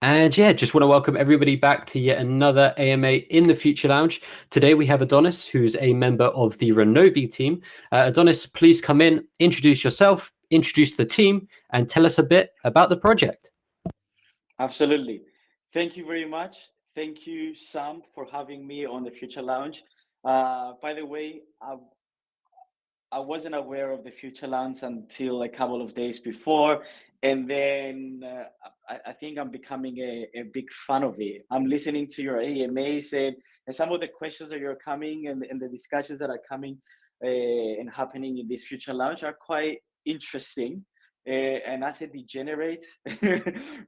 And yeah, just want to welcome everybody back to yet another AMA in the Future Lounge. Today we have Adonis, who's a member of the Renovi team. Adonis, please come in, introduce yourself, introduce the team, and tell us a bit about the project. Absolutely. Thank you very much. Thank you, Sam, for having me on the Future Lounge. By the way, I wasn't aware of the Future Lounge until a couple of days before, and then I think I'm becoming a big fan of it. I'm listening to your AMAs and some of the questions that you're coming and the discussions that are coming and happening in this Future Lounge are quite interesting. And as a degenerate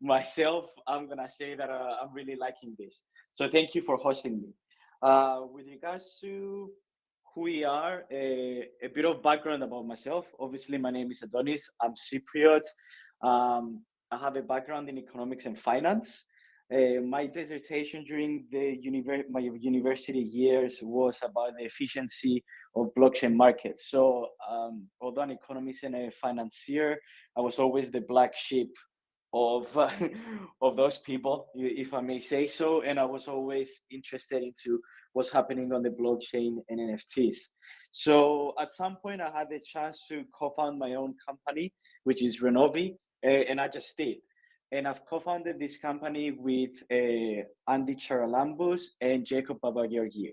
myself, I'm gonna say that I'm really liking this. So thank you for hosting me. With regards to who we are, a bit of background about myself. Obviously, my name is Adonis. I'm Cypriot. I have a background in economics and finance. My dissertation during my university years was about the efficiency of blockchain markets. So, although an economist and a financier, I was always the black sheep of of those people, if I may say so. And I was always interested into what's happening on the blockchain and NFTs. So at some point, I had the chance to co-found my own company, which is Renovi, and I just did. And I've co-founded this company with Andy Charalambous and Jacob Babageorgiou.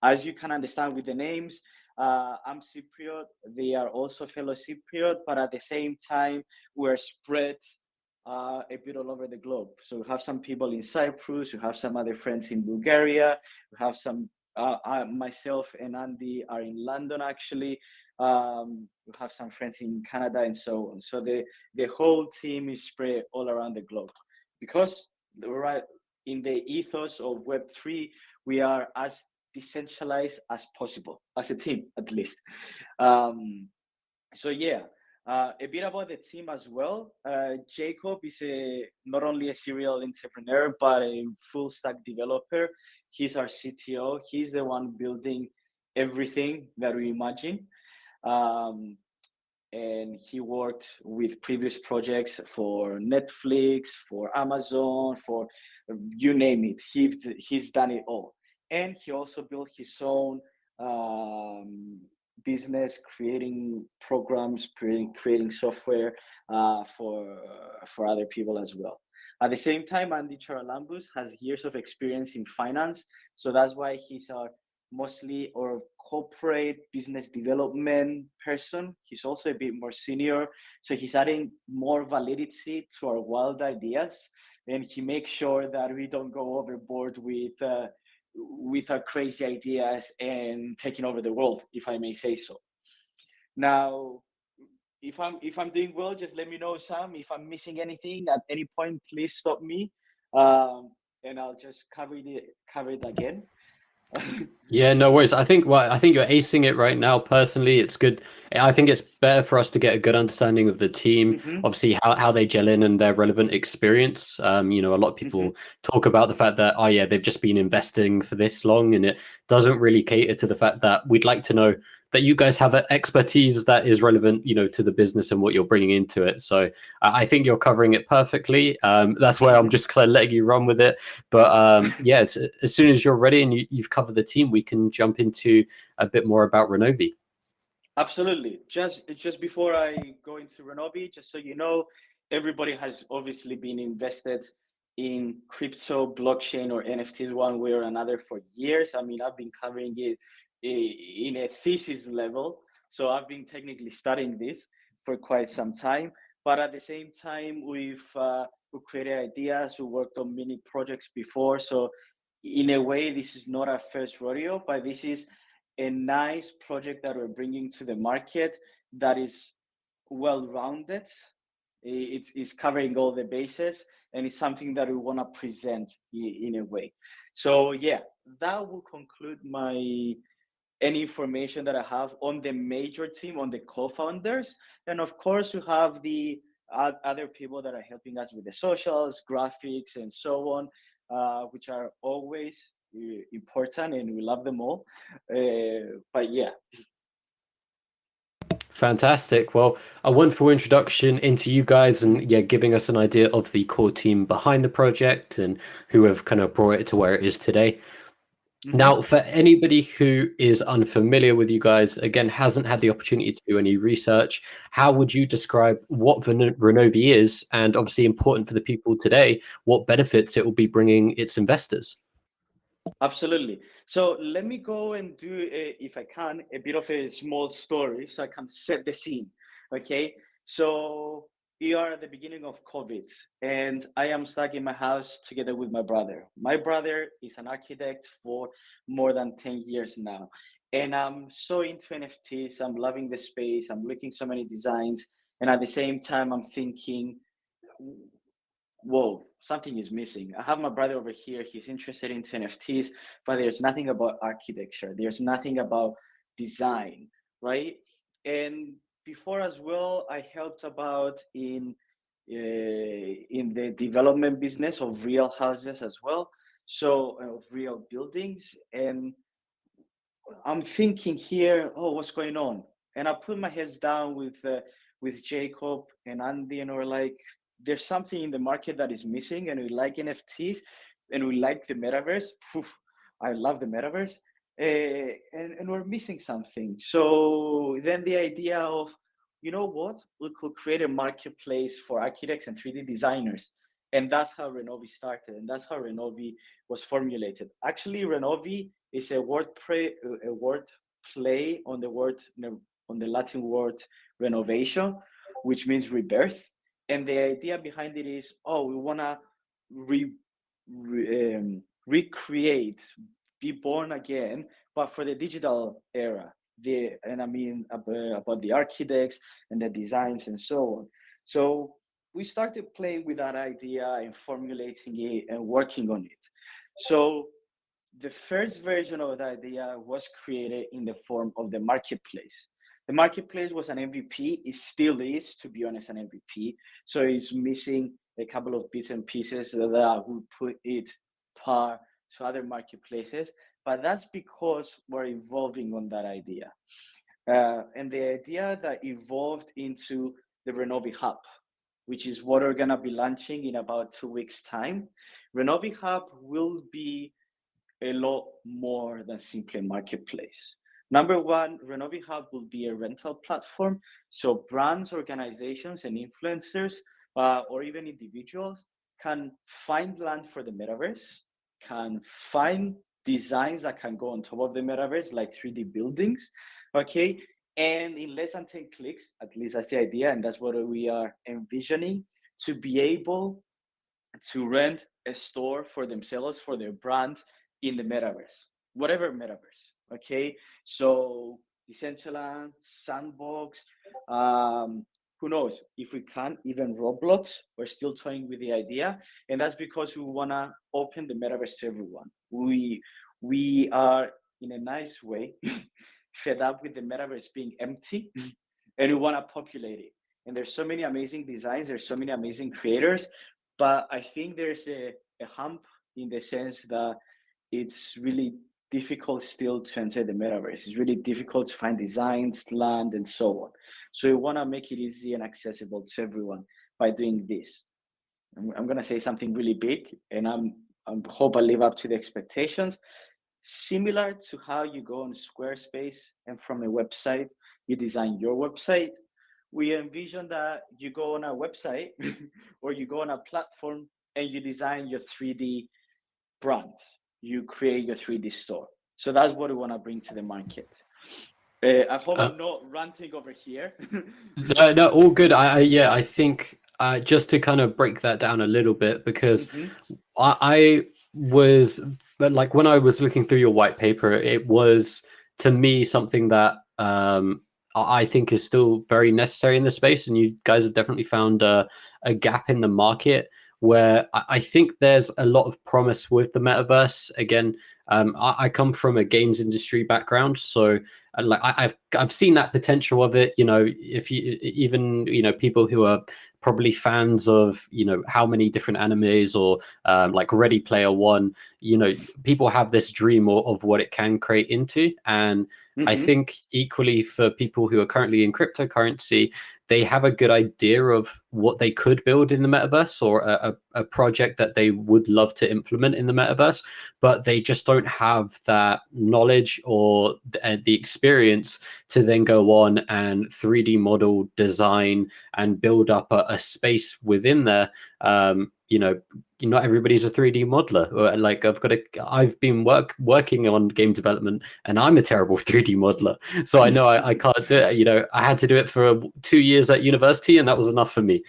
As you can understand with the names, I'm Cypriot. They are also fellow Cypriot, but at the same time, we're spread a bit all over the globe. So we have some people in Cyprus, we have some other friends in Bulgaria, we have some, myself and Andy are in London actually. We have some friends in Canada and so on. So the whole team is spread all around the globe because right in the ethos of Web3, we are as decentralized as possible, as a team at least. So yeah, a bit about the team as well. Jacob is not only a serial entrepreneur but a full stack developer. He's our CTO. He's the one building everything that we imagine. Um, and he worked with previous projects for Netflix, for Amazon, for you name it. He's done it all, and he also built his own business, creating programs, creating software for other people as well. At the same time, Andy Charalambous has years of experience in finance, so that's why he's our mostly or corporate business development person. He's also a bit more senior, so he's adding more validity to our wild ideas, and he makes sure that we don't go overboard with our crazy ideas and taking over the world, if I may say so. Now, if I'm doing well, just let me know, Sam. If I'm missing anything at any point, please stop me, um, and I'll just cover it again. Yeah, no worries. I think you're acing it right now. Personally, it's good. I think it's better for us to get a good understanding of the team, Hmm. obviously how they gel in and their relevant experience. A lot of Hmm. people talk about the fact that, oh yeah, they've just been investing for this long, and it doesn't really cater to the fact that we'd like to know that you guys have an expertise that is relevant, to the business and what you're bringing into it. So I think you're covering it perfectly. That's why I'm just kind of letting you run with it. But yeah, as soon as you're ready and you've covered the team, we can jump into a bit more about Renovi. Absolutely. Just before I go into Renovi, just so you know, everybody has obviously been invested in crypto, blockchain, or NFTs one way or another for years. I mean, I've been covering it in a thesis level, so I've been technically studying this for quite some time. But at the same time, we created ideas, we worked on many projects before. So in a way, this is not our first rodeo, but this is a nice project that we're bringing to the market that is well rounded. It's covering all the bases, and it's something that we want to present in a way. So yeah, that will conclude my any information that I have on the major team, on the co-founders. And of course, we have the other people that are helping us with the socials, graphics, and so on, which are always important, and we love them all. But yeah. Fantastic. Well, a wonderful introduction into you guys and yeah, giving us an idea of the core team behind the project and who have kind of brought it to where it is today. Mhm. Now, for anybody who is unfamiliar with you guys, again, hasn't had the opportunity to do any research, how would you describe what Renovi is and obviously important for the people today, what benefits it will be bringing its investors? Absolutely. So let me go and do, if I can, a bit of a small story so I can set the scene. Okay. So we are at the beginning of COVID, and I am stuck in my house together with my brother. My brother is an architect for more than 10 years now. And I'm so into NFTs. I'm loving the space. I'm looking so many designs. And at the same time, I'm thinking, whoa, something is missing. I have my brother over here. He's interested in NFTs, but there's nothing about architecture. There's nothing about design, right? And before as well, I helped about in the development business of real houses as well, so of real buildings. And I'm thinking here, oh, what's going on? And I put my heads down with Jacob and Andy, and we're like, there's something in the market that is missing, and we like NFTs, and we like the metaverse. Phew, I love the metaverse, and we're missing something. So then the idea of, you know what, we could create a marketplace for architects and 3D designers, and that's how Renovi started, and that's how Renovi was formulated. Actually, Renovi is a word play on the word on the Latin word renovation, which means rebirth. And the idea behind it is, oh, we want to recreate, be born again, but for the digital era. And I mean about the architects and the designs and so on. So we started playing with that idea and formulating it and working on it. So the first version of the idea was created in the form of the marketplace. The marketplace was an MVP. It still is, to be honest, an MVP. So it's missing a couple of bits and pieces that would put it par to other marketplaces. But that's because we're evolving on that idea. And the idea that evolved into the Renovi Hub, which is what we're going to be launching in about 2 weeks' time. Renovi Hub will be a lot more than simply a marketplace. Number one, Renovi Hub will be a rental platform. So brands, organizations, and influencers, or even individuals, can find land for the metaverse, can find designs that can go on top of the metaverse, like 3D buildings, okay? And in less than 10 clicks, at least that's the idea, and that's what we are envisioning, to be able to rent a store for themselves, for their brand in the metaverse, whatever metaverse. Okay, so Decentraland, Sandbox, who knows if we can even Roblox. We're still toying with the idea, and that's because we want to open the metaverse to everyone. We are in a nice way fed up with the metaverse being empty, and we want to populate it. And there's so many amazing designs. There's so many amazing creators, but I think there's a hump in the sense that it's really difficult still to enter the metaverse. It's really difficult to find designs, land, and so on. So we want to make it easy and accessible to everyone by doing this. I'm going to say something really big, and I hope I live up to the expectations. Similar to how you go on Squarespace and from a website, you design your website, we envision that you go on a website or you go on a platform and you design your 3D brand. You create your 3D store. So that's what we want to bring to the market. I hope I'm not ranting over here. No, no, all good. Yeah, I think just to kind of break that down a little bit, because Mhm. I was, but like when I was looking through your white paper, it was to me something that I think is still very necessary in the space, and you guys have definitely found a gap in the market where I think there's a lot of promise with the metaverse. Again, I come from a games industry background, so like I've seen that potential of it. You know, if you even people who are probably fans of how many different animes or like Ready Player One, people have this dream of what it can create into, and I Mm-hmm. think equally for people who are currently in cryptocurrency, they have a good idea of what they could build in the metaverse or a project that they would love to implement in the metaverse, but they just don't have that knowledge or the experience to then go on and 3D model, design, and build up a space within there. Not everybody's a 3D modeler. Like I've been working on game development, and I'm a terrible 3D modeler. So I know I can't do it. I had to do it for 2 years at university, and that was enough for me.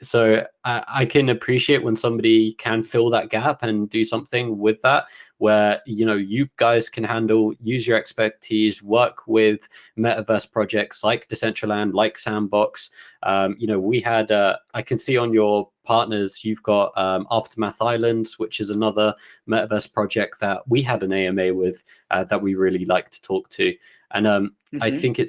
So I can appreciate when somebody can fill that gap and do something with that, where you guys can use your expertise, work with metaverse projects like Decentraland, like Sandbox. We had I can see on your partners you've got Aftermath Islands, which is another metaverse project that we had an AMA with that we really like to talk to, and I Mm-hmm. think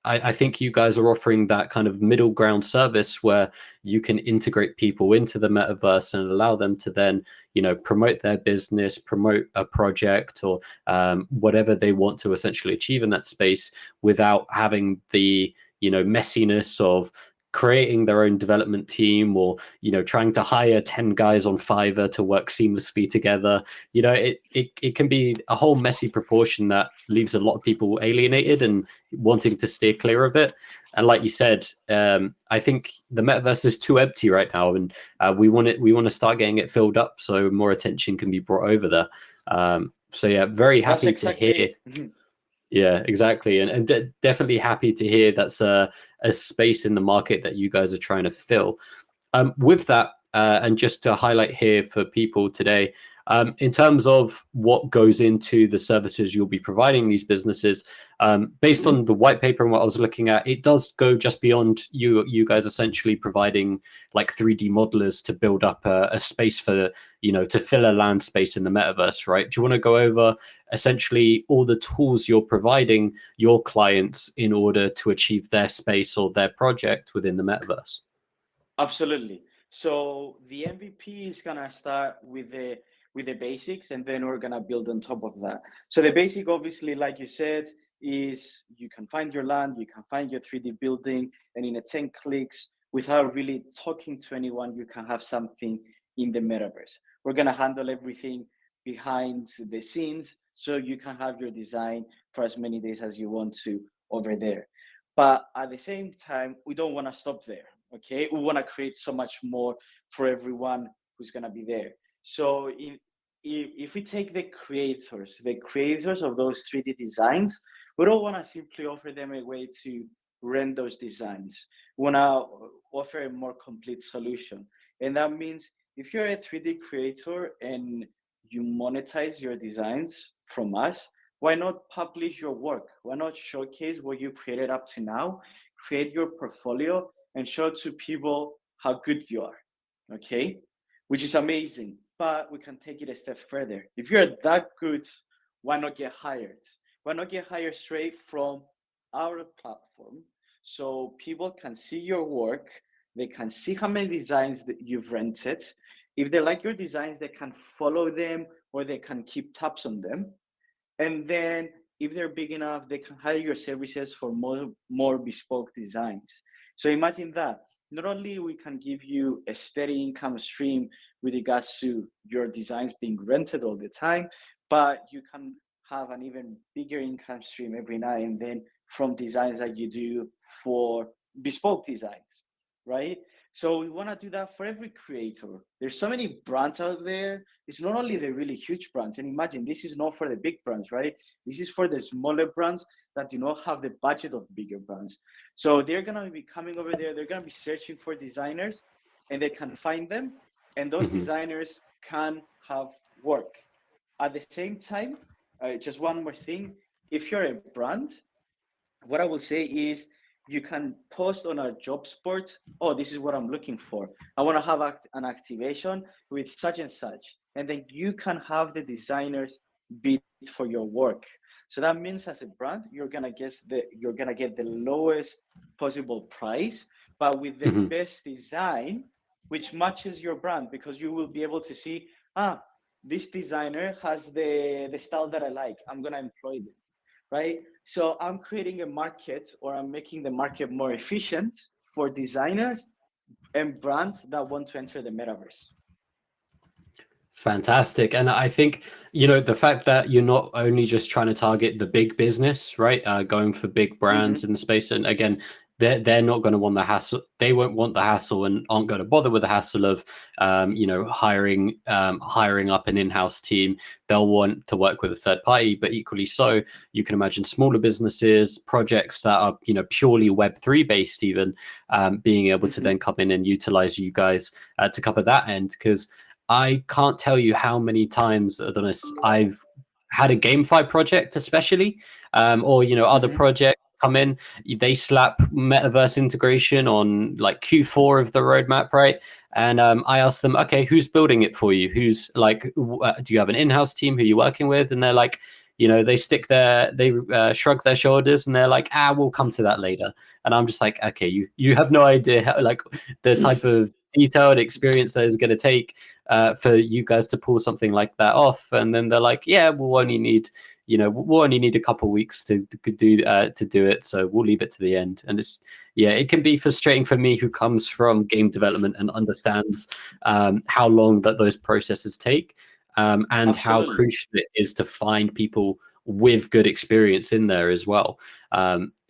I think you guys are offering that kind of middle ground service where you can integrate people into the metaverse and allow them to then, promote their business, promote a project, or whatever they want to essentially achieve in that space without having the, messiness of creating their own development team or trying to hire 10 guys on Fiverr to work seamlessly together. It can be a whole messy proportion that leaves a lot of people alienated and wanting to steer clear of it. And like you said, I think the metaverse is too empty right now, and we want to start getting it filled up so more attention can be brought over there. So yeah, very That's happy to exactly hear. it. Mhm. Yeah, exactly, and definitely happy to hear that's a space in the market that you guys are trying to fill. With that, and just to highlight here for people today, in terms of what goes into the services you'll be providing these businesses, based on the white paper and what I was looking at, it does go just beyond you guys essentially providing like 3D modelers to build up a space for, to fill a land space in the metaverse, right? Do you want to go over essentially all the tools you're providing your clients in order to achieve their space or their project within the metaverse? Absolutely. So the MVP is gonna start with the basics, and then we're gonna build on top of that. So the basic, obviously, like you said, is you can find your land, you can find your 3D building, and in a 10 clicks, without really talking to anyone, you can have something in the metaverse. We're gonna handle everything behind the scenes, so you can have your design for as many days as you want to over there. But at the same time, we don't want to stop there. Okay, we want to create so much more for everyone who's going to be there. So if we take the creators of those 3D designs, we don't want to simply offer them a way to rent those designs. We want to offer a more complete solution. And that means if you're a 3D creator and you monetize your designs from us, why not publish your work? Why not showcase what you've created up to now? Create your portfolio and show to people how good you are, okay? Which is amazing, but we can take it a step further. If you're that good, why not get hired? Why not get hired straight from our platform so people can see your work, they can see how many designs that you've rented. If they like your designs, they can follow them or they can keep tabs on them. And then if they're big enough, they can hire your services for more bespoke designs. So imagine that. Not only we can give you a steady income stream with regards to your designs being rented all the time, but you can have an even bigger income stream every now and then from designs that you do for bespoke designs, right? So we want to do that for every creator. There's so many brands out there. It's not only the really huge brands. And imagine this is not for the big brands, right? This is for the smaller brands that do not have the budget of bigger brands. So they're gonna be coming over there. They're gonna be searching for designers, and they can find them. And those Mhm. designers can have work. At the same time, just one more thing: if you're a brand, what I will say is you can post on our jobs board, oh, this is what I'm looking for. I want to have an activation with such and such. And then you can have the designers bid for your work. So that means as a brand, you're gonna get the lowest possible price, but with the Hmm. best design, which matches your brand, because you will be able to see, this designer has the style that I like. I'm gonna employ them, right? So I'm creating a market, or I'm making the market more efficient for designers and brands that want to enter the metaverse. Fantastic. And I think, the fact that you're not only just trying to target the big business, right? Going for big Mm-hmm. brands in the space. And again, they're not going to want the hassle. They won't want the hassle and aren't going to bother with the hassle of, hiring up an in-house team. They'll want to work with a third party, but equally so, you can imagine smaller businesses, projects that are, purely Web3 based, even being able to Mm-hmm. then come in and utilize you guys to cover that end. Because I can't tell you how many times, Adonis, I've had a GameFi project, especially, or other Mm-hmm. projects come in. They slap metaverse integration on like Q4 of the roadmap, right? And I asked them, okay, who's building it for you? Who's like, do you have an in-house team who you're working with? And they're like, they shrug their shoulders and they're like, we'll come to that later. And I'm just like, okay, you have no idea how, like, the type of detailed experience that is going to take for you guys to pull something like that off. And then they're like, yeah, we'll only need a couple of weeks to do it, so we'll leave it to the end. And it can be frustrating for me, who comes from game development and understands how long that those processes take, and how Absolutely. crucial it is to find people with good experience in there as well.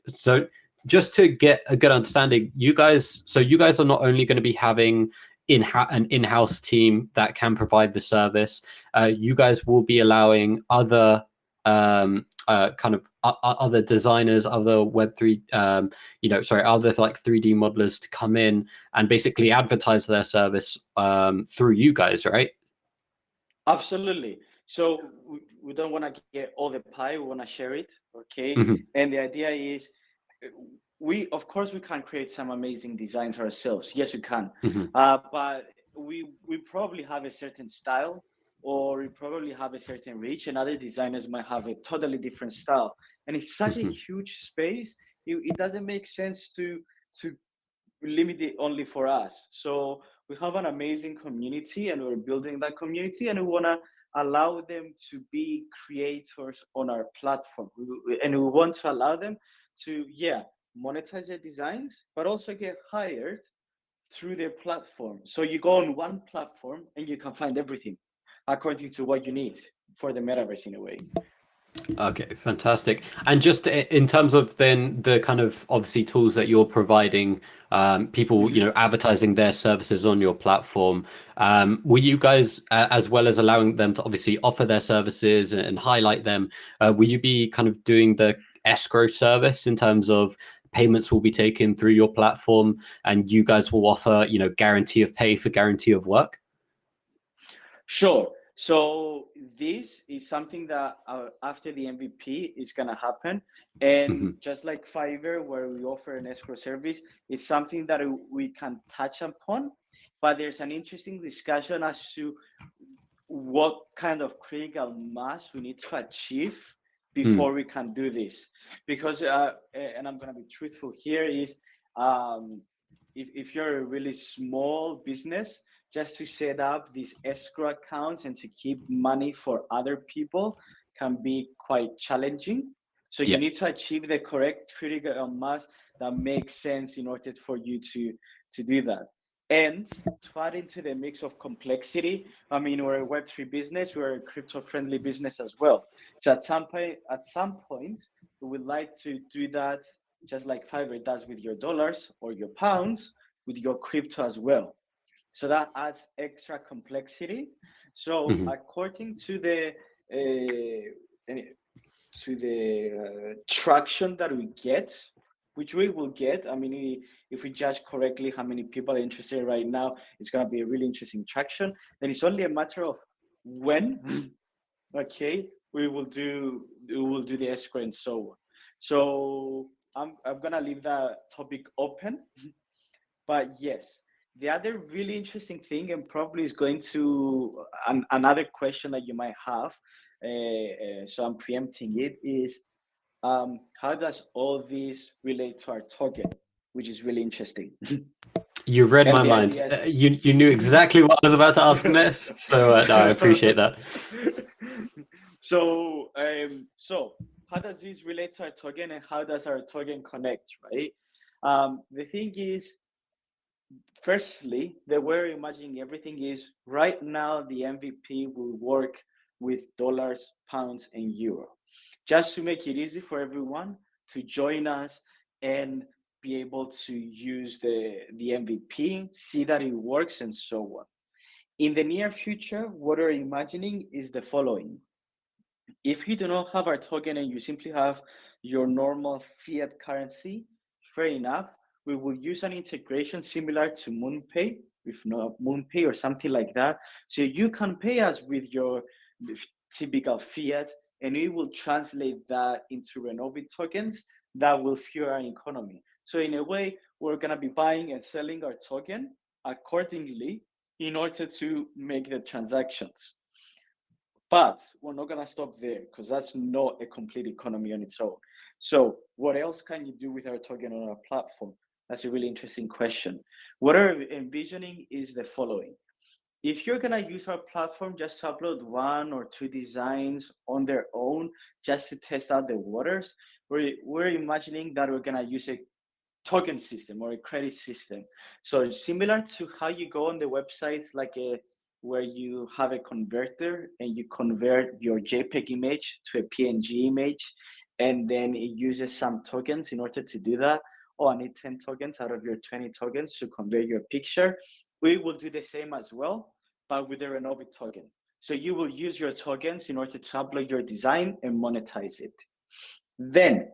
So just to get a good understanding, you guys are not only going to be having an in-house team that can provide the service. You guys will be allowing other other designers, other Web3, other like 3D modelers to come in and basically advertise their service through you guys, right? Absolutely. So we don't want to get all the pie. We want to share it. Okay. Hmm. And the idea is, uh, of course, we can create some amazing designs ourselves. Yes, we can. Hmm. But we probably have a certain style, or we probably have a certain reach, and other designers might have a totally different style. And it's such a Hmm. huge space. It doesn't make sense to limit it only for us. So we have an amazing community, and we're building that community, and we want to allow them to be creators on our platform. And we want to allow them to, monetize their designs, but also get hired through their platform. So you go on one platform and you can find everything according to what you need for the metaverse, in a way. Okay, fantastic. And just in terms of then the kind of obviously tools that you're providing, people, Mhm. advertising their services on your platform, will you guys, as well as allowing them to obviously offer their services and highlight them, will you be kind of doing the escrow service in terms of payments will be taken through your platform, and you guys will offer, guarantee of pay for guarantee of work? Sure. So this is something that after the MVP is going to happen. And Hmm. just like Fiverr, where we offer an escrow service, it's something that we can touch upon. But there's an interesting discussion as to what kind of critical mass we need to achieve before Mm. we can do this. Because, and I'm going to be truthful here, is um, if you're a really small business, just to set up these escrow accounts and to keep money for other people can be quite challenging. So you Yeah. need to achieve the correct critical mass that makes sense in order for you to do that. And to add into the mix of complexity, I mean, we're a Web3 business, we're a crypto-friendly business as well. So at some point, we would like to do that just like Fiverr does with your dollars or your pounds, with your crypto as well. So that adds extra complexity. So Hmm. according to uh, traction that we get, which we will get. I mean, if we judge correctly how many people are interested right now, it's going to be a really interesting traction. Then it's only a matter of when. Okay, we will do the escrow and so on. So I'm gonna leave that topic open. But yes, the other really interesting thing, and probably is going to another question that you might have, so I'm preempting it, is how does all this relate to our token, which is really interesting. You read And my the mind. idea You knew exactly what I was about to ask next. So no, I appreciate that. So how does this relate to our token, and how does our token connect, right? The thing is, firstly, the way we're imagining everything is right now the MVP will work with dollars, pounds, and euro, just to make it easy for everyone to join us and be able to use the MVP, see that it works, and so on. In the near future, what we're imagining is the following. If you do not have our token and you simply have your normal fiat currency, fair enough. We will use an integration similar to MoonPay, if not MoonPay or something like that. So you can pay us with your typical fiat, and we will translate that into Renovi tokens that will fuel our economy. So in a way, we're gonna be buying and selling our token accordingly in order to make the transactions. But we're not gonna stop there, because that's not a complete economy on its own. So what else can you do with our token on our platform? That's a really interesting question. What we're envisioning is the following. If you're gonna use our platform just to upload one or two designs on their own, just to test out the waters, we're imagining that we're gonna use a token system or a credit system. So similar to how you go on the websites, like where you have a converter and you convert your JPEG image to a PNG image, and then it uses some tokens in order to do that. Oh, I need 10 tokens out of your 20 tokens to convert your picture. We will do the same as well, but with the Renovi token. So you will use your tokens in order to upload your design and monetize it. Then,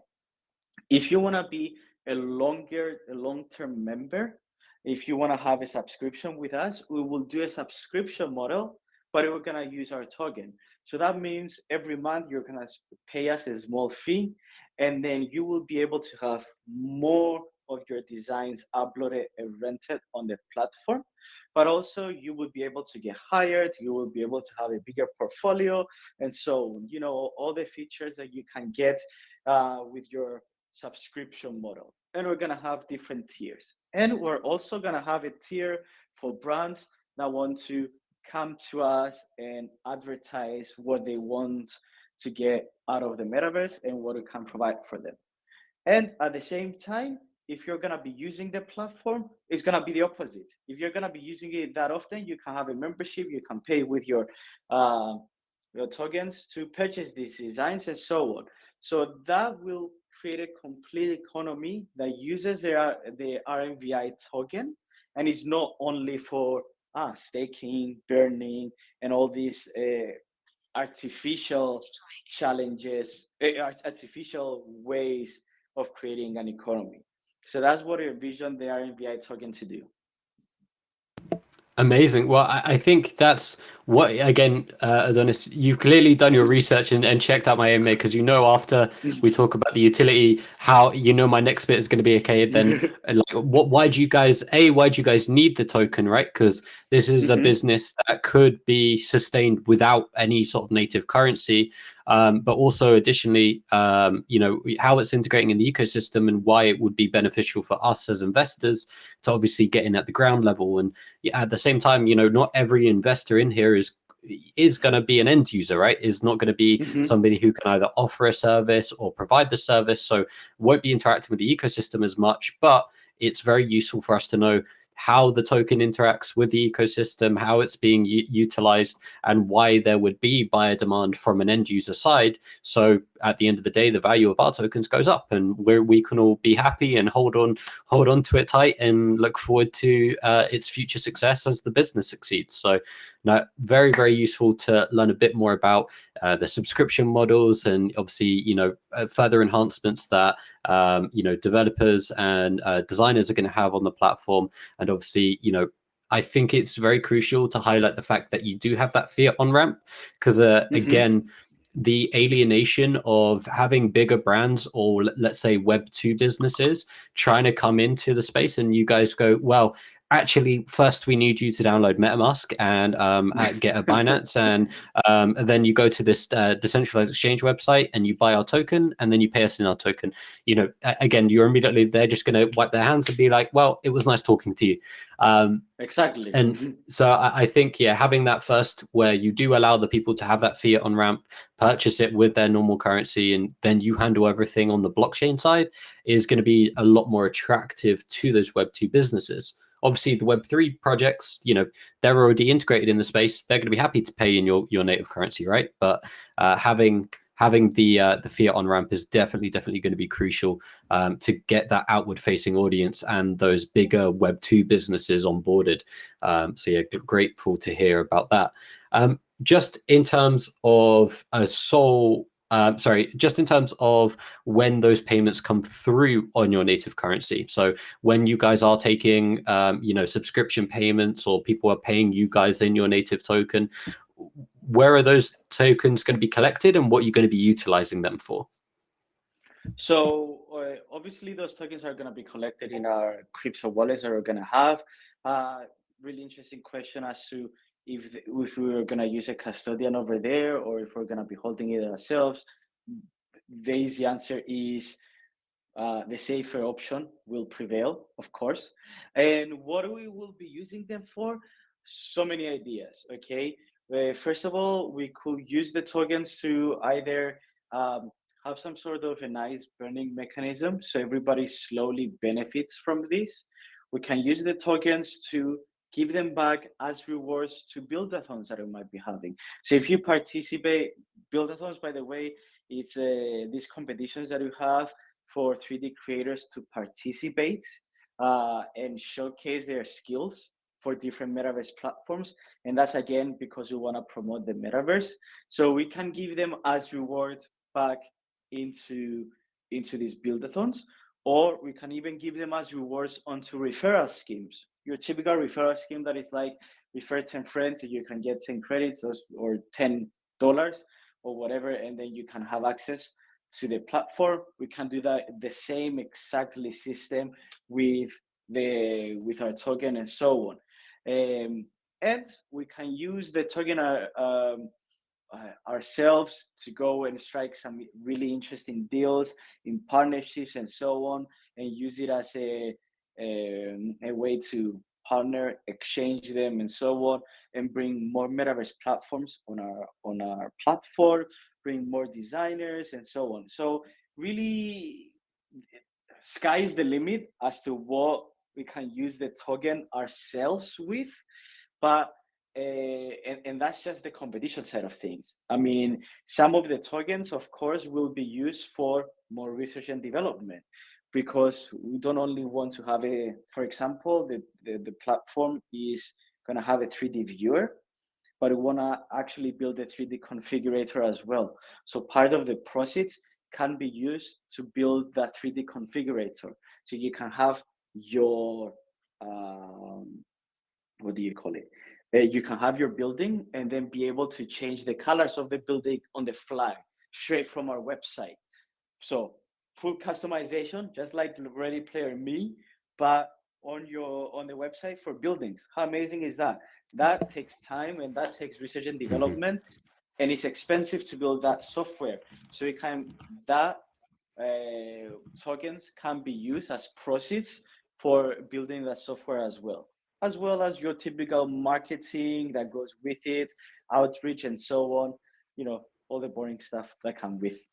if you want to be a long-term member, if you want to have a subscription with us, we will do a subscription model, but we're going to use our token. So that means every month you're going to pay us a small fee, and then you will be able to have more of your designs uploaded and rented on the platform. But also you will be able to get hired, you will be able to have a bigger portfolio, and so all the features that you can get with your subscription model. And we're going to have different tiers. And we're also going to have a tier for brands that want to come to us and advertise what they want to get out of the metaverse and what we can provide for them. And at the same time, if you're going to be using the platform, it's going to be the opposite. If you're going to be using it that often, you can have a membership, you can pay with your tokens to purchase these designs and so on. So that will create a complete economy that uses the RMVI token, and it's not only for staking, burning, and all these artificial challenges, artificial ways of creating an economy. So that's what I envision the RMVI token to do. Amazing. Well, I think that's what, again, Adonis, you've clearly done your research and checked out my AMA, because after we talk about the utility, how my next bit is going to be, okay, then like, why do you guys need the token, right? Because this is a business that could be sustained without any sort of native currency. But also additionally, how it's integrating in the ecosystem and why it would be beneficial for us as investors to obviously get in at the ground level. And at the same time, not every investor in here is going to be an end user, right? Is not going to be somebody who can either offer a service or provide the service. So won't be interacting with the ecosystem as much, but it's very useful for us to know how the token interacts with the ecosystem, how it's being utilized, and why there would be buyer demand from an end user side. So at the end of the day, the value of our tokens goes up, and we can all be happy and hold on to it tight and look forward to its future success as the business succeeds. So now, very, very useful to learn a bit more about the subscription models, and obviously, further enhancements that developers and designers are going to have on the platform. And obviously, I think it's very crucial to highlight the fact that you do have that fiat on ramp, because again, the alienation of having bigger brands, or let's say Web 2 businesses trying to come into the space, and you guys go, well, actually, first we need you to download MetaMask and get a Binance, and then you go to this decentralized exchange website and you buy our token, and then you pay us in our token. Again, you're immediately, they're just going to wipe their hands and be like, well, it was nice talking to you. Exactly. And so I think, yeah, having that first, where you do allow the people to have that fiat on ramp, purchase it with their normal currency, and then you handle everything on the blockchain side, is going to be a lot more attractive to those Web2 businesses. Obviously, the Web3 projects, they're already integrated in the space. They're going to be happy to pay in your native currency, right? But having the fiat on ramp is definitely going to be crucial to get that outward facing audience and those bigger Web2 businesses onboarded. So yeah, grateful to hear about that. Just in terms of just in terms of when those payments come through on your native currency. So when you guys are taking, subscription payments, or people are paying you guys in your native token, where are those tokens going to be collected, and what are you going to be utilizing them for? So obviously those tokens are going to be collected in our crypto wallets that we're going to have. Really interesting question as to if we were going to use a custodian over there, or if we're going to be holding it ourselves. The easy answer is the safer option will prevail, of course. And what we will be using them for? So many ideas. Okay. First of all, we could use the tokens to either have some sort of a nice burning mechanism, so everybody slowly benefits from this. We can use the tokens to give them back as rewards to build-a-thons that we might be having. So if you participate, build-a-thons, by the way, it's these competitions that we have for 3D creators to participate and showcase their skills for different metaverse platforms. And that's, again, because we want to promote the metaverse. So we can give them as reward back into these build-a-thons, or we can even give them as rewards onto referral schemes. Your typical referral scheme that is like, refer 10 friends and you can get 10 credits or $10 or whatever, and then you can have access to the platform. We can do that the same exactly system with our token and so on. And we can use the token ourselves to go and strike some really interesting deals in partnerships and so on, and use it as a way to partner, exchange them, and so on, and bring more metaverse platforms on our platform, bring more designers, and so on. So really, sky is the limit as to what we can use the token ourselves with. But and that's just the competition side of things. I mean, some of the tokens, of course, will be used for more research and development, because we don't only want to have for example, the platform is going to have a 3D viewer, but we want to actually build a 3D configurator as well. So part of the proceeds can be used to build that 3D configurator. So you can have your, what do you call it? You can have your building and then be able to change the colors of the building on the fly, straight from our website. So full customization, just like Ready Player Me, but on the website for buildings. How amazing is that? That takes time, and that takes research and development, and it's expensive to build that software. So tokens can be used as proceeds for building that software as well as your typical marketing that goes with it, outreach, and so on. All the boring stuff that comes with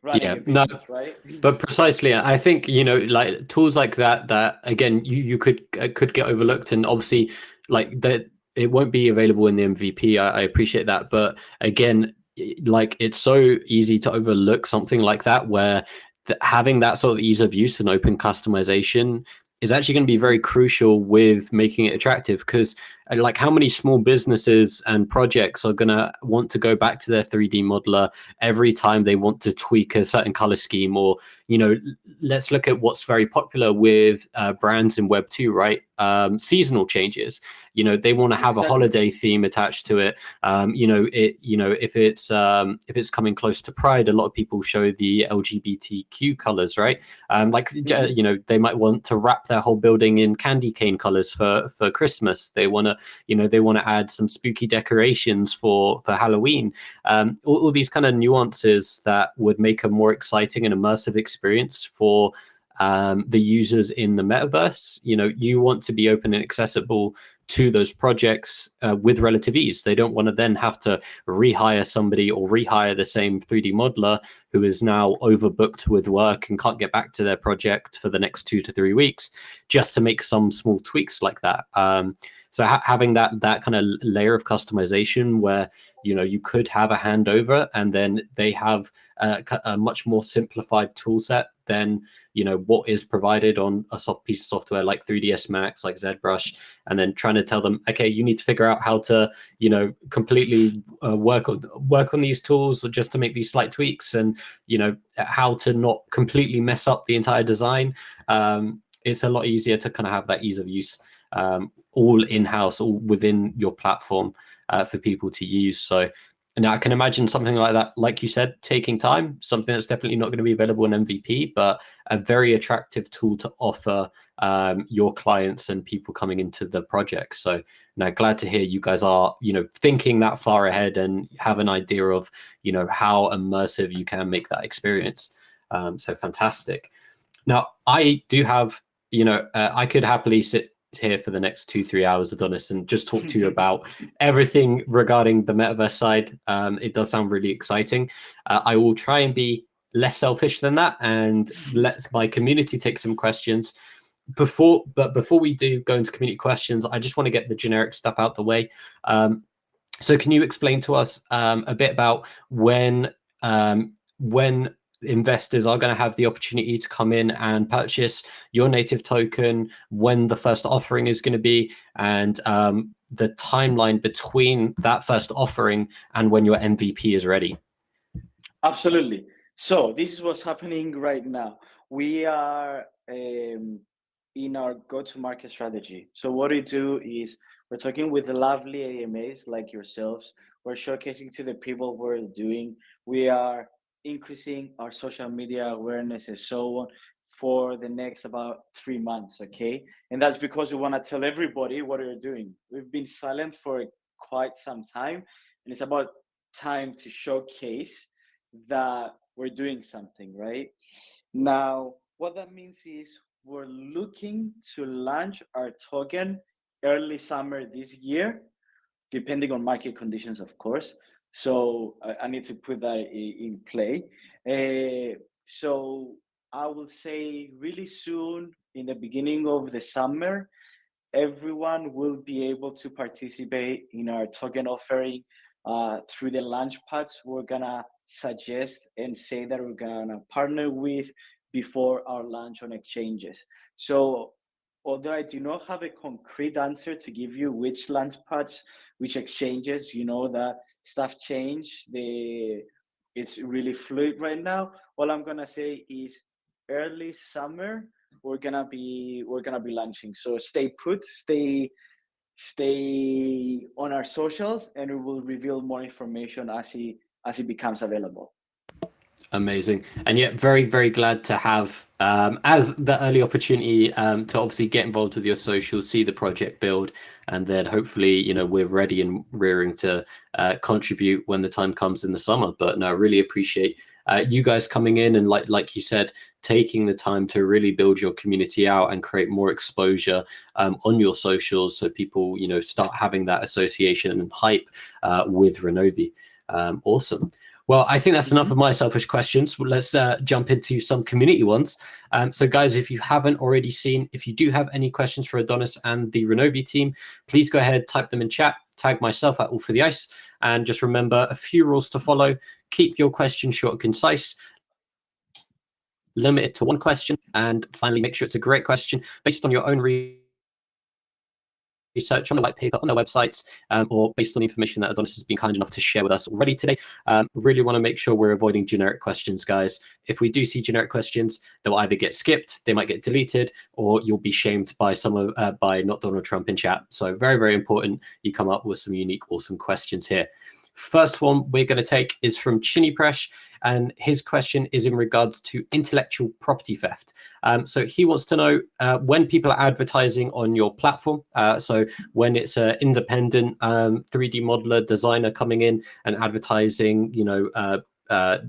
running a business, right? But precisely, I think, like tools like that again, you could get overlooked, and obviously, like that, it won't be available in the MVP. I appreciate that, but again, like it's so easy to overlook something like that, where having that sort of ease of use and open customization is actually going to be very crucial with making it attractive. Because like how many small businesses and projects are going to want to go back to their 3D modeler every time they want to tweak a certain color scheme? Or, let's look at what's very popular with brands in Web 2, right? Seasonal changes. They want to have a holiday theme attached to it. If it's coming close to Pride, a lot of people show the LGBTQ colors, right? They might want to wrap their whole building in candy cane colors for Christmas. They want to add some spooky decorations for Halloween. All these kind of nuances that would make a more exciting and immersive experience for the users in the metaverse. You want to be open and accessible to those projects with relative ease. They don't want to then have to rehire somebody or rehire the same 3D modeler who is now overbooked with work and can't get back to their project for the next 2 to 3 weeks just to make some small tweaks like that. So having that kind of layer of customization where you could have a handover and then they have a much more simplified tool set than what is provided on a soft piece of software like 3ds Max, like ZBrush, and then trying to tell them, okay, you need to figure out how to completely work on these tools just to make these slight tweaks, and how to not completely mess up the entire design. It's a lot easier to kind of have that ease of use all in-house, all within your platform for people to use. So now I can imagine something like that, like you said, taking time, something that's definitely not going to be available in MVP, but a very attractive tool to offer your clients and people coming into the project. So now glad to hear you guys are, thinking that far ahead and have an idea of, how immersive you can make that experience. So fantastic. Now I do have, I could happily sit here for the next 2-3 hours, Adonis, and just talk to you about everything regarding the metaverse side. It does sound really exciting. I will try and be less selfish than that and let my community take some questions. Before we do go into community questions, I just want to get the generic stuff out the way. So can you explain to us a bit about when investors are going to have the opportunity to come in and purchase your native token, when the first offering is going to be, and the timeline between that first offering and when your MVP is ready? Absolutely. So this is what's happening right now. We are in our go-to-market strategy. So what we do is we're talking with the lovely AMAs like yourselves. We're showcasing to the people we're doing. We are increasing our social media awareness and so on for the next about 3 months, okay? And that's because we want to tell everybody what we're doing. We've been silent for quite some time, and it's about time to showcase that we're doing something, right? Now, what that means is we're looking to launch our token early summer this year, depending on market conditions, of course. So I need to put that in play. So I will say really soon, in the beginning of the summer, everyone will be able to participate in our token offering through the launch pads we're gonna suggest and say that we're gonna partner with before our launch on exchanges. So although I do not have a concrete answer to give you which launch pads, which exchanges, that stuff change. It's really fluid right now. All I'm gonna say is early summer we're gonna be launching. So stay put, stay on our socials, and we will reveal more information as it becomes available. Amazing. And yet very, very glad to have as the early opportunity to obviously get involved with your socials, see the project build, and then hopefully, we're ready and rearing to contribute when the time comes in the summer. But no, I really appreciate you guys coming in and like you said, taking the time to really build your community out and create more exposure on your socials so people, start having that association and hype with Renovi. Awesome. Well, I think that's enough of my selfish questions. Let's jump into some community ones. So guys, if you haven't already seen, if you do have any questions for Adonis and the Renovi team, please go ahead, type them in chat, tag myself at All for the Ice. And just remember a few rules to follow. Keep your questions short and concise. Limit it to one question. And finally, make sure it's a great question based on your own research research on the white paper on their websites, or based on the information that Adonis has been kind enough to share with us already today. Really want to make sure we're avoiding generic questions, guys. If we do see generic questions, they'll either get skipped, they might get deleted, or you'll be shamed by by not Donald Trump in chat. So very, very important you come up with some unique, awesome questions here. First one we're going to take is from Chini Presh, and his question is in regards to intellectual property theft. So he wants to know when people are advertising on your platform, so when it's an independent 3D modeler designer coming in and advertising,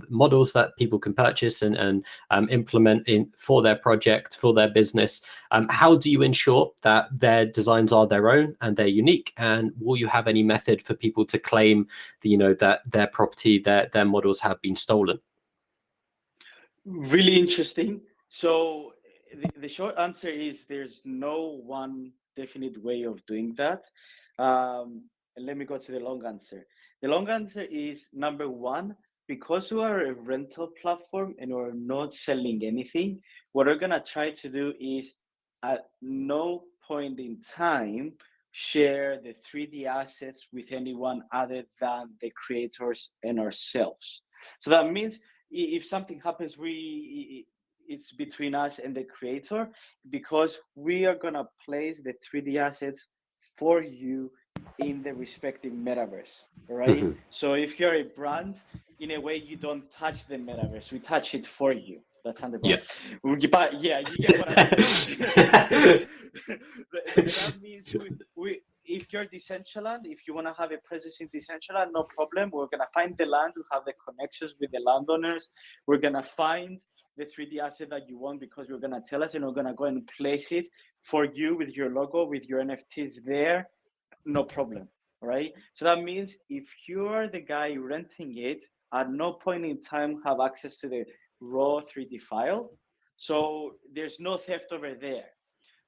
models that people can purchase and implement in for their project, for their business. How do you ensure that their designs are their own and they're unique? And will you have any method for people to claim, that their property, their models have been stolen? Really interesting. So the short answer is there's no one definite way of doing that. Let me go to the long answer. The long answer is, number one, because we are a rental platform and we're not selling anything, what we're gonna try to do is at no point in time share the 3D assets with anyone other than the creators and ourselves. So that means if something happens, it's between us and the creator, because we are gonna place the 3D assets for you in the respective metaverse, right? So if you're a brand, in a way, you don't touch the metaverse, we touch it for you. That's on the bottom. Yeah. But yeah, you get what I mean. That means if you're Decentraland, if you want to have a presence in Decentraland, no problem. We're going to find the land, we have the connections with the landowners. We're going to find the 3D asset that you want, because we're going to tell us, and we're going to go and place it for you with your logo, with your NFTs there, no problem, right? So that means if you're the guy renting it, at no point in time have access to the raw 3D file. So there's no theft over there.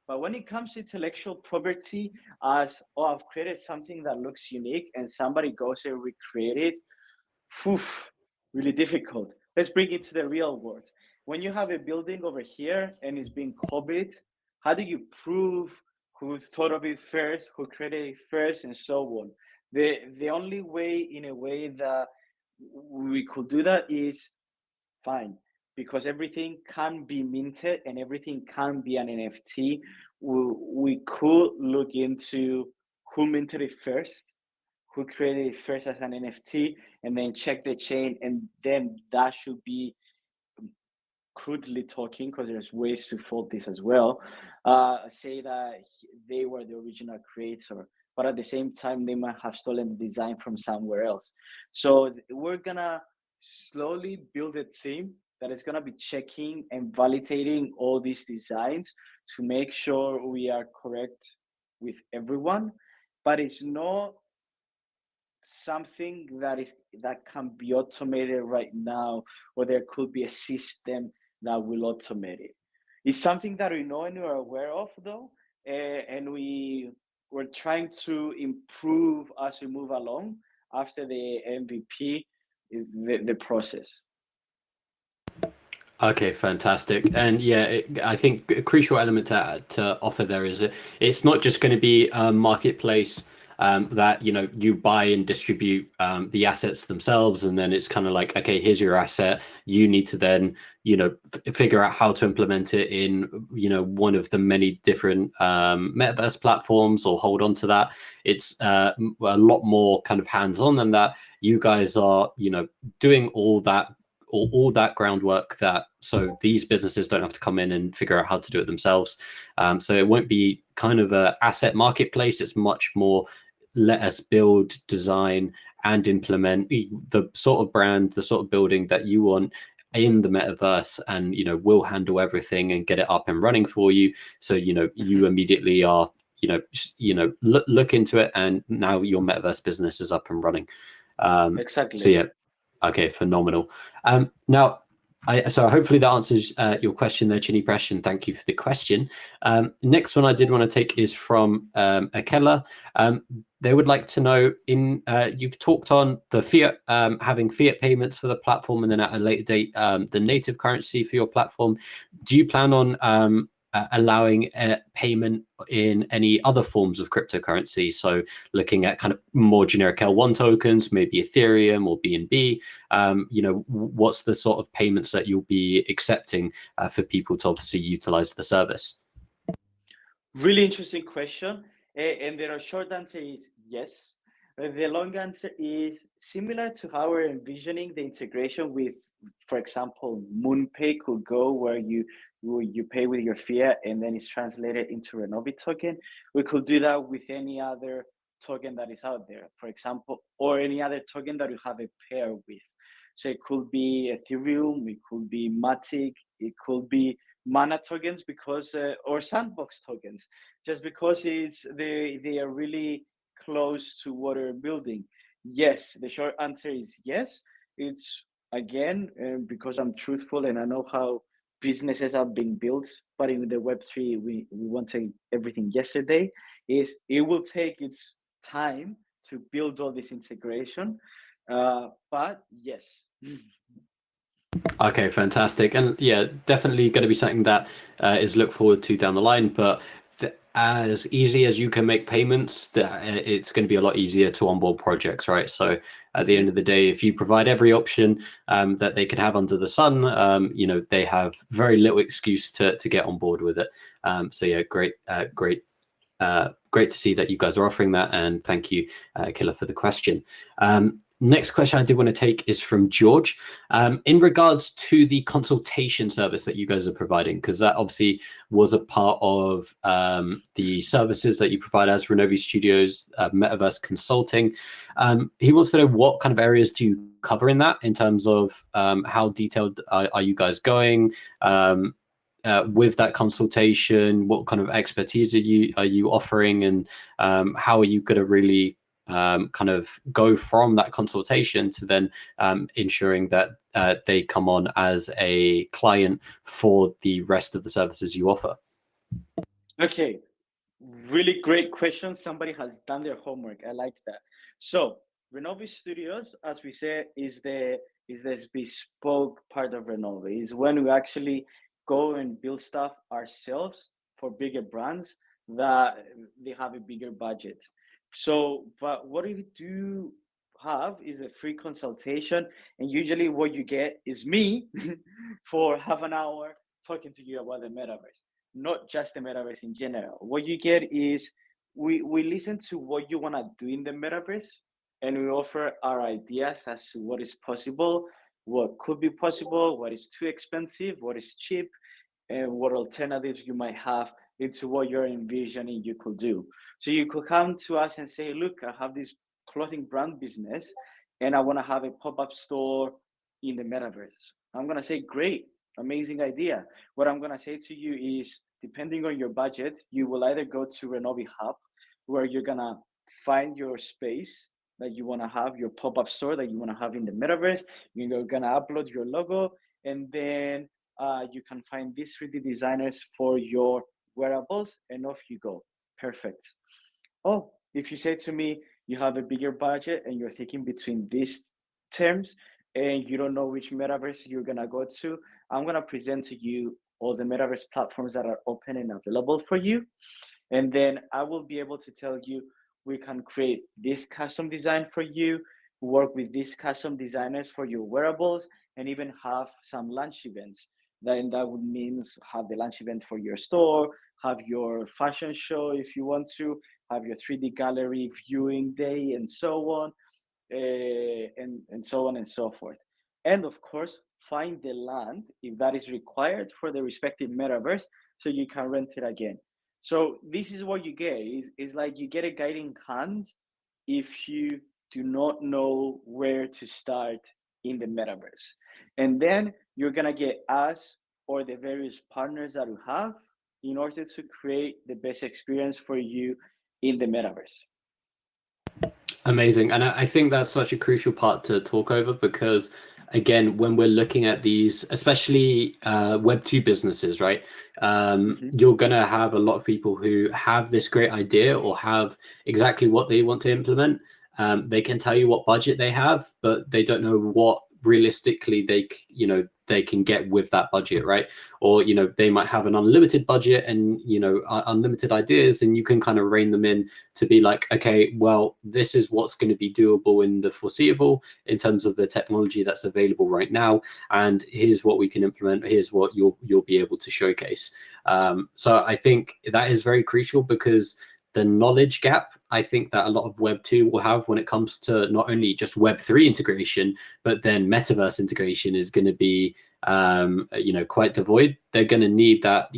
But when it comes to intellectual property, as I've created something that looks unique and somebody goes and recreate it, really difficult. Let's bring it to the real world. When you have a building over here and it's being copied, how do you prove who thought of it first, who created it first, and so on? The only way, in a way, that we could do that is fine, because everything can be minted and everything can be an NFT. We could look into who minted it first, who created it first as an NFT, and then check the chain, and then that should be, crudely talking, because there's ways to fault this as well, say that they were the original creator, but at the same time they might have stolen the design from somewhere else. So we're gonna slowly build a team that is gonna be checking and validating all these designs to make sure we are correct with everyone, but it's not something that can be automated right now, or there could be a system that will automate it. It's something that we know and we're aware of, though, and we're trying to improve as we move along after the MVP, the process. Okay, fantastic. And yeah, I think a crucial element to offer there is it's not just going to be a marketplace that you buy and distribute the assets themselves, and then it's kind of like, okay, here's your asset. You need to then figure out how to implement it in one of the many different metaverse platforms, or hold on to that. It's a lot more kind of hands-on than that. You guys are doing all that groundwork, so these businesses don't have to come in and figure out how to do it themselves. So it won't be kind of a asset marketplace. It's much more, let us build, design, and implement the sort of brand, the sort of building that you want in the metaverse, and we'll handle everything and get it up and running for you. So you immediately are look into it, and now your metaverse business is up and running. Exactly. So yeah. Okay, phenomenal. Now, so hopefully that answers your question there, Chini Presh, and thank you for the question. Next one I did want to take is from Akela. They would like to know, you've talked on the fiat, having fiat payments for the platform, and then at a later date, the native currency for your platform. Do you plan on allowing payment in any other forms of cryptocurrency. So looking at kind of more generic L1 tokens, maybe Ethereum or BNB, what's the sort of payments that you'll be accepting for people to obviously utilize the service? Really interesting question. And the short answer is yes. The long answer is similar to how we're envisioning the integration with, for example, MoonPay could go where you pay with your fiat and then it's translated into Renovi token. We could do that with any other token that is out there, for example, or any other token that you have a pair with. So it could be Ethereum, it could be Matic, it could be Mana tokens because or Sandbox tokens, just because they are really close to what we're building. Yes, the short answer is yes. It's again because I'm truthful and I know how businesses have been built, but in the Web3 we want to everything yesterday. Is it will take its time to build all this integration, but yes. Okay, fantastic. And yeah, definitely going to be something that is looked forward to down the line. But as easy as you can make payments, it's going to be a lot easier to onboard projects, right? So at the end of the day, if you provide every option that they can have under the sun, they have very little excuse to get on board with it. So yeah, great to see that you guys are offering that, and thank you, Killer, for the question. Next question I did want to take is from George. In regards to the consultation service that you guys are providing, because that obviously was a part of the services that you provide as Renovi Studios Metaverse Consulting. He wants to know what kind of areas do you cover in that, in terms of how detailed are you guys going? With that consultation, what kind of expertise are you offering, and how are you going to really kind of go from that consultation to then ensuring that they come on as a client for the rest of the services you offer? Okay, really great question. Somebody has done their homework. I like that. So Renovi Studios, as we said, is this bespoke part of Renovi. Is when we actually go and build stuff ourselves for bigger brands that they have a bigger budget. So, but what we do have is a free consultation, and usually what you get is me for half an hour talking to you about the metaverse, not just the metaverse in general. What you get is we listen to what you want to do in the metaverse, and we offer our ideas as to what is possible, what could be possible, what is too expensive, what is cheap, and what alternatives you might have into what you're envisioning you could do. So you could come to us and say, look, I have this clothing brand business and I want to have a pop-up store in the metaverse. I'm going to say, great, amazing idea. What I'm going to say to you is, depending on your budget, you will either go to Renovi Hub, where you're going to find your space that you want to have, your pop-up store that you want to have in the metaverse. You're going to upload your logo, and then you can find these 3D designers for your wearables, and off you go. Perfect. Oh, if you say to me, you have a bigger budget and you're thinking between these terms and you don't know which metaverse you're going to go to, I'm going to present to you all the metaverse platforms that are open and available for you. And then I will be able to tell you, we can create this custom design for you, work with these custom designers for your wearables, and even have some launch events. Then that would means have the launch event for your store, have your fashion show if you want to, have your 3D gallery viewing day, and so on, and so on and so forth. And of course, find the land if that is required for the respective metaverse, so you can rent it again. So this is what you get. Is like you get a guiding hand if you do not know where to start in the metaverse. And then you're gonna get us or the various partners that we have in order to create the best experience for you in the metaverse. Amazing. And I think that's such a crucial part to talk over, because again, when we're looking at these, especially Web2 businesses, right? You're going to have a lot of people who have this great idea or have exactly what they want to implement. They can tell you what budget they have, but they don't know what realistically they can get with that budget, right? Or they might have an unlimited budget and unlimited ideas, and you can kind of rein them in to be like, okay, well, this is what's going to be doable in the foreseeable in terms of the technology that's available right now, and here's what we can implement, here's what you'll be able to showcase. So I think that is very crucial, because the knowledge gap I think that a lot of Web 2 will have when it comes to not only just Web 3 integration, but then metaverse integration is going to be quite devoid. They're going to need that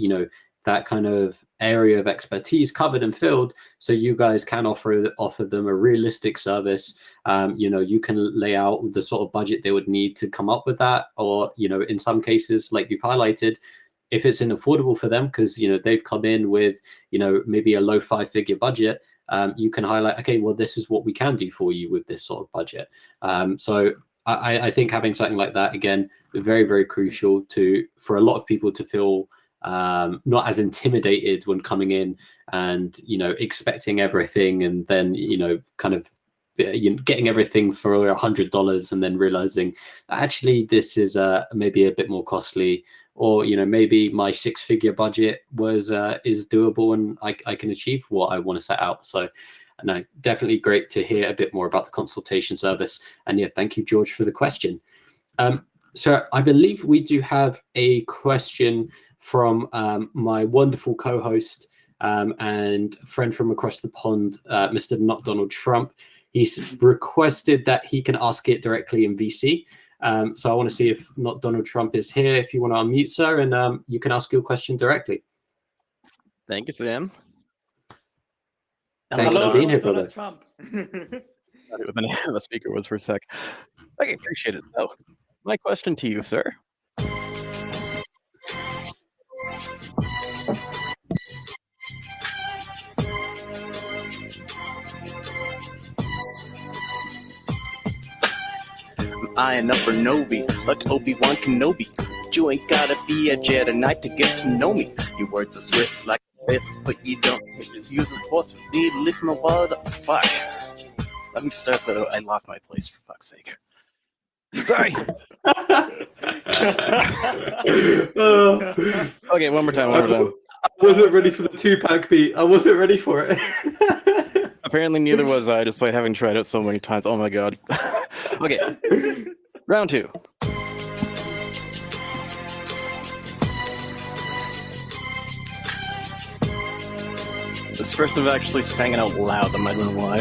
that kind of area of expertise covered and filled, so you guys can offer them a realistic service. You can lay out the sort of budget they would need to come up with that, or in some cases, like you've highlighted, if it's unaffordable for them because they've come in with maybe a low 5-figure budget, you can highlight, okay, well, this is what we can do for you with this sort of budget. So I think having something like that, again, very, very crucial for a lot of people to feel not as intimidated when coming in and expecting everything, and then kind of getting everything for $100 and then realizing actually this is maybe a bit more costly, or maybe my 6-figure budget is doable and I can achieve what I want to set out. So no, definitely great to hear a bit more about the consultation service. And yeah, thank you, George, for the question. So I believe we do have a question from my wonderful co-host and friend from across the pond, Mr. Not Donald Trump. He's requested that he can ask it directly in VC. So I want to see if Not Donald Trump is here. If you want to unmute, sir, and you can ask your question directly. Thank you, Sam. Thank you for being here, brother. Trump. The speaker was for a sec. Okay, appreciate it. So, my question to you, sir. I am up Renovi, like Obi-Wan Kenobi. But you ain't gotta be a Jedi Knight to get to know me. Your words are swift like a fifth, but you don't just use the force with me to lift my wallet up. Fuck. Let me start, but I lost my place, for fuck's sake. Sorry. Okay, one more time. I wasn't ready for the 2-pack beat. I wasn't ready for it. Apparently neither was I, despite having tried it so many times. Oh my god. Okay, round 2. This person was actually sang it out loud, I don't know why.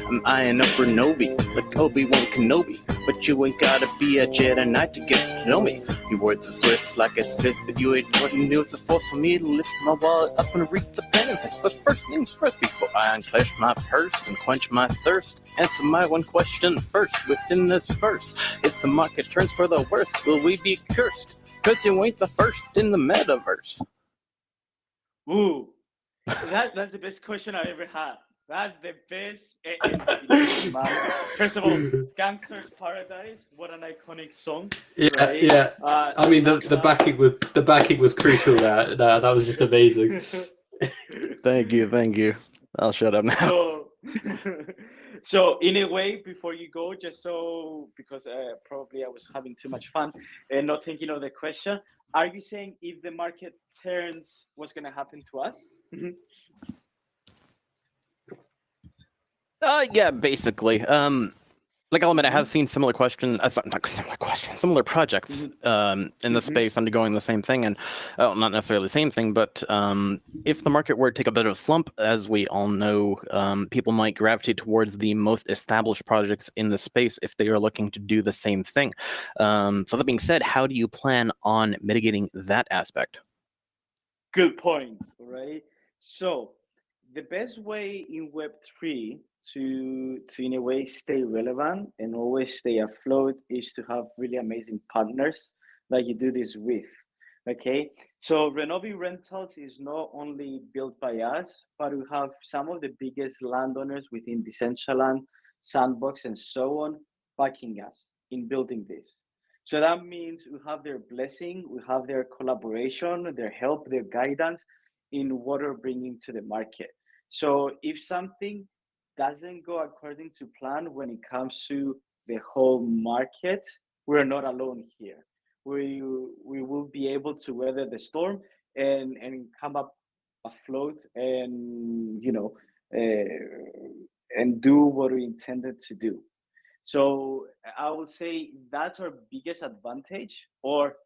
I'm eyeing up Renovi, like Obi-Wan Kenobi. But you ain't gotta be a Jedi Knight to get to know me. Your words are swift like a Sith, but you ain't what you use the force for me to lift my wallet up and reap the benefits. But first things first, before I unclench my purse and quench my thirst, answer my one question first within this verse. If the market turns for the worse, will we be cursed? Cause you ain't the first in the metaverse. Ooh, that's the best question I ever had. That's the best. First of all, Gangster's Paradise. What an iconic song. Yeah, right? yeah. I mean, the backing was crucial. That was just amazing. Thank you. I'll shut up now. So in a way, before you go, just so because probably I was having too much fun and not thinking of the question. Are you saying if the market turns, what's going to happen to us? Yeah, basically. Like I'll admit, I have seen similar similar projects in the space undergoing the same thing, and not necessarily the same thing, but if the market were to take a bit of a slump, as we all know, people might gravitate towards the most established projects in the space if they are looking to do the same thing. So that being said, how do you plan on mitigating that aspect? Good point, right? So the best way in Web3 to in a way stay relevant and always stay afloat is to have really amazing partners that you do this with. Okay, so Renovi Rentals is not only built by us, but we have some of the biggest landowners within Decentraland, Sandbox, and so on backing us in building this. So that means we have their blessing, we have their collaboration, their help, their guidance in what we're bringing to the market. So if something doesn't go according to plan when it comes to the whole market, we're not alone here. We will be able to weather the storm and come up afloat, and and do what we intended to do. So I would say that's our biggest advantage, or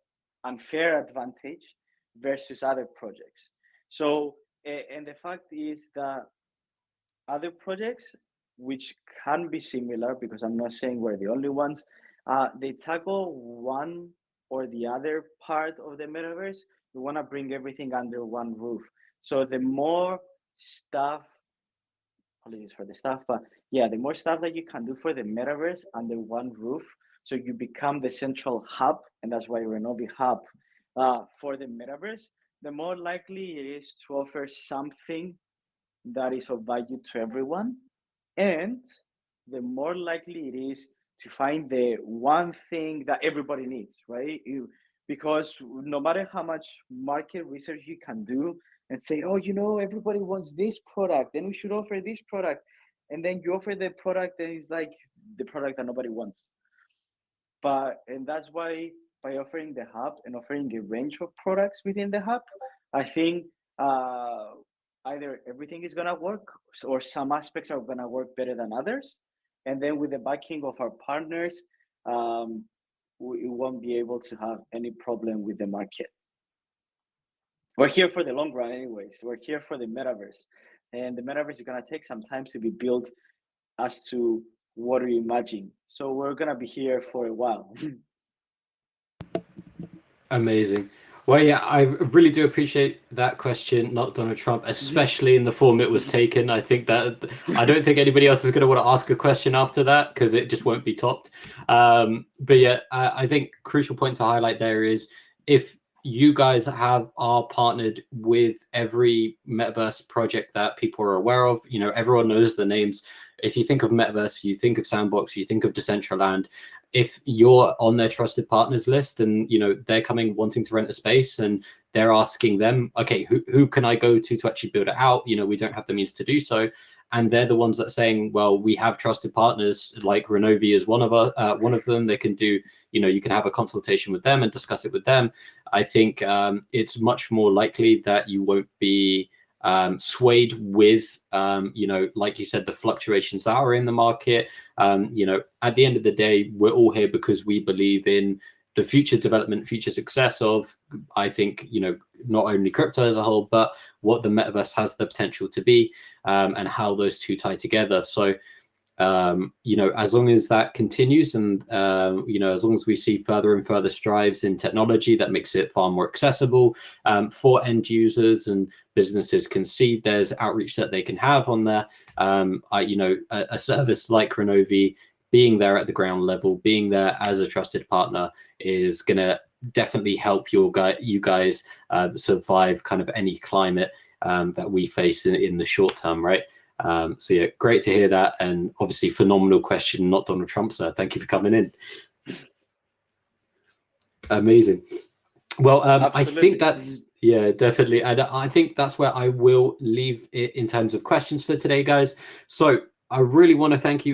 unfair advantage, versus other projects. So and the fact is that other projects, which can be similar, because I'm not saying we're the only ones, they tackle one or the other part of the metaverse. We want to bring everything under one roof. So the more stuff, apologies for the stuff, but yeah, the more stuff that you can do for the metaverse under one roof, so you become the central hub, and that's why Renovi Hub for the metaverse, the more likely it is to offer something that is of value to everyone, and the more likely it is to find the one thing that everybody needs, right? Because no matter how much market research you can do and say, oh, everybody wants this product, then we should offer this product, and then you offer the product and it's like the product that nobody wants. And that's why, by offering the hub and offering a range of products within the hub, I think either everything is gonna work, or some aspects are gonna work better than others. And then with the backing of our partners, we won't be able to have any problem with the market. We're here for the long run anyways. We're here for the metaverse. And the metaverse is gonna take some time to be built as to what we imagine. So we're gonna be here for a while. Amazing. Well, yeah, I really do appreciate that question, not Donald Trump, especially in the form it was taken. I don't think anybody else is going to want to ask a question after that, because it just won't be topped. But yeah, I think crucial point to highlight there is, if you guys are partnered with every metaverse project that people are aware of, everyone knows the names. If you think of metaverse, you think of Sandbox, you think of Decentraland. If you're on their trusted partners list, and they're coming wanting to rent a space, and they're asking them, okay, who can I go to actually build it out? We don't have the means to do so, and they're the ones that are saying, well, we have trusted partners, like Renovi is one of them. They can do, you can have a consultation with them and discuss it with them. I think it's much more likely that you won't be swayed with, like you said, the fluctuations that are in the market. At the end of the day, we're all here because we believe in the future development, future success of, I think, not only crypto as a whole, but what the metaverse has the potential to be, and how those two tie together. So, as long as that continues, and as long as we see further and further strides in technology that makes it far more accessible for end users, and businesses can see there's outreach that they can have on there, a service like Renovi being there at the ground level, being there as a trusted partner, is going to definitely help you guys survive kind of any climate that we face in the short term, right? So yeah, great to hear that, and obviously phenomenal question, not Donald Trump, sir. Thank you for coming in. Amazing. Well, I think that's, yeah, definitely, and I think that's where I will leave it in terms of questions for today, guys. So I really want to thank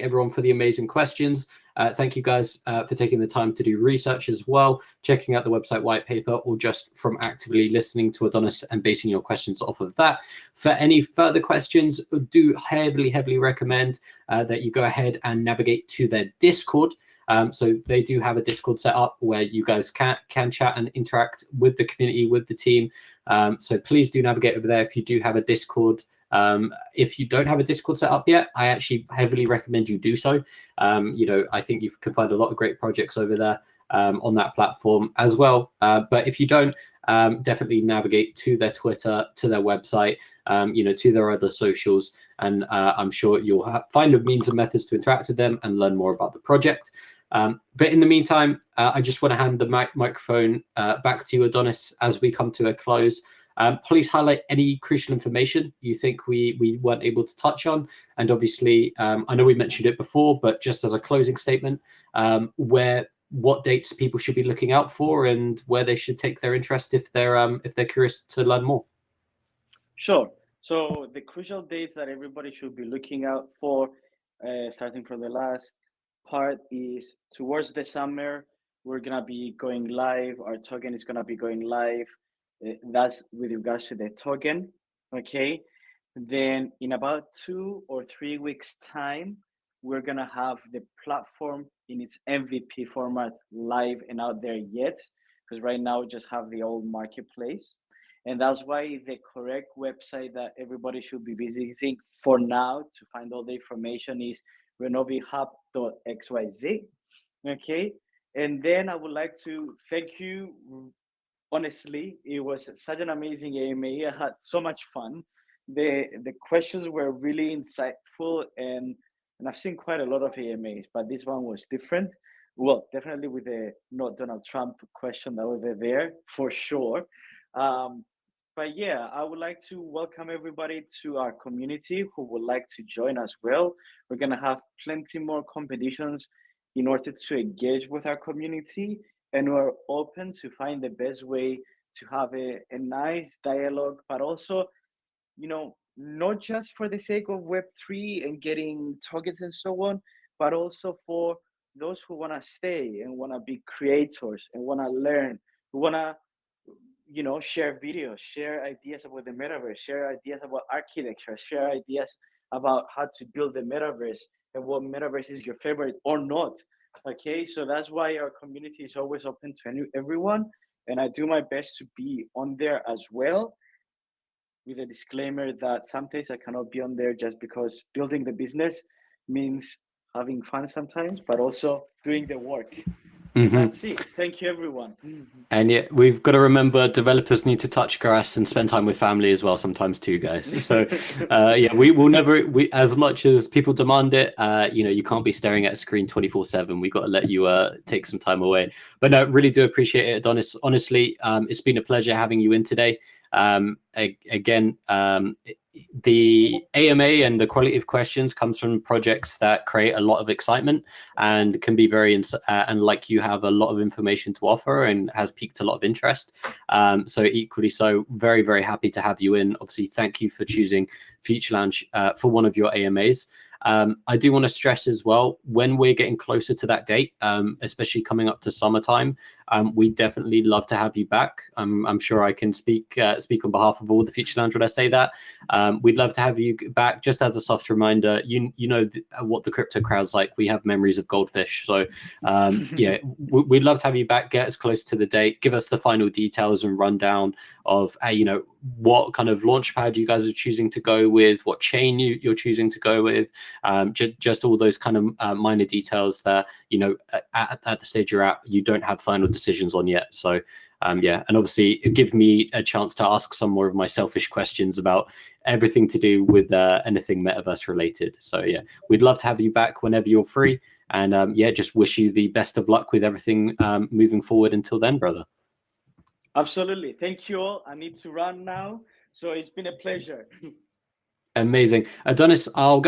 everyone for the amazing questions. Thank you guys for taking the time to do research as well, checking out the website white paper, or just from actively listening to Adonis and basing your questions off of that. For any further questions, do heavily recommend that you go ahead and navigate to their Discord. So they do have a Discord set up where you guys can chat and interact with the community, with the team. So please do navigate over there if you do have a Discord. If you don't have a Discord set up yet, I actually heavily recommend you do so. I think you can find a lot of great projects over there on that platform as well. But if you don't, definitely navigate to their Twitter, to their website, to their other socials, and I'm sure you'll find a means and methods to interact with them and learn more about the project. But in the meantime, I just want to hand the microphone back to you, Adonis, as we come to a close. Please highlight any crucial information you think we weren't able to touch on. And obviously, I know we mentioned it before, but just as a closing statement, what dates people should be looking out for, and where they should take their interest if they're curious to learn more. Sure. So the crucial dates that everybody should be looking out for, starting from the last, part is towards the summer, we're gonna be going live. Our token is gonna be going live. That's with regards to the token, okay? Then in about 2 or 3 weeks time, we're gonna have the platform in its MVP format live and out there yet, because right now we just have the old marketplace. And that's why the correct website that everybody should be visiting for now to find all the information is renovihub.xyz. Okay. And then I would like to thank you. Honestly, it was such an amazing AMA. I had so much fun. The questions were really insightful, and I've seen quite a lot of AMAs, but this one was different. Well, definitely with the not Donald Trump question that was there for sure. Um, but yeah, I would like to welcome everybody to our community who would like to join as well. We're gonna have plenty more competitions in order to engage with our community, and we're open to find the best way to have a nice dialogue, but also, not just for the sake of Web3 and getting targets and so on, but also for those who want to stay and want to be creators and want to learn, who want to, share videos, share ideas about the metaverse, share ideas about architecture, share ideas about how to build the metaverse and what metaverse is your favorite or not. Okay, so that's why our community is always open to everyone, and I do my best to be on there as well, with a disclaimer that sometimes I cannot be on there just because building the business means having fun sometimes, but also doing the work. That's it. Thank you, everyone. And yeah, we've got to remember developers need to touch grass and spend time with family as well sometimes too, guys. So yeah, we will never, as much as people demand it, you can't be staring at a screen 24/7. We've got to let you take some time away. But no, really do appreciate it, Adonis. Honestly, it's been a pleasure having you in today. Again, the AMA and the quality of questions comes from projects that create a lot of excitement and can be very and like you have a lot of information to offer and has piqued a lot of interest. So equally so, very, very happy to have you in. Obviously, thank you for choosing Future Lounge for one of your AMAs. I do want to stress as well, when we're getting closer to that date, especially coming up to summertime, we definitely love to have you back. I'm sure I can speak on behalf of all the Future Lounge when I say that. We'd love to have you back. Just as a soft reminder, you know what the crypto crowd's like. We have memories of goldfish. So yeah, we'd love to have you back. Get us close to the date. Give us the final details and rundown of what kind of launchpad you guys are choosing to go with, what chain you're choosing to go with, just all those kind of minor details that at the stage you're at, you don't have final decisions on yet. So yeah, and obviously it gives me a chance to ask some more of my selfish questions about everything to do with anything metaverse related. So yeah, we'd love to have you back whenever you're free, and yeah, just wish you the best of luck with everything moving forward until then, brother. Absolutely. Thank you all. I need to run now. So it's been a pleasure. Amazing. Adonis, I'll go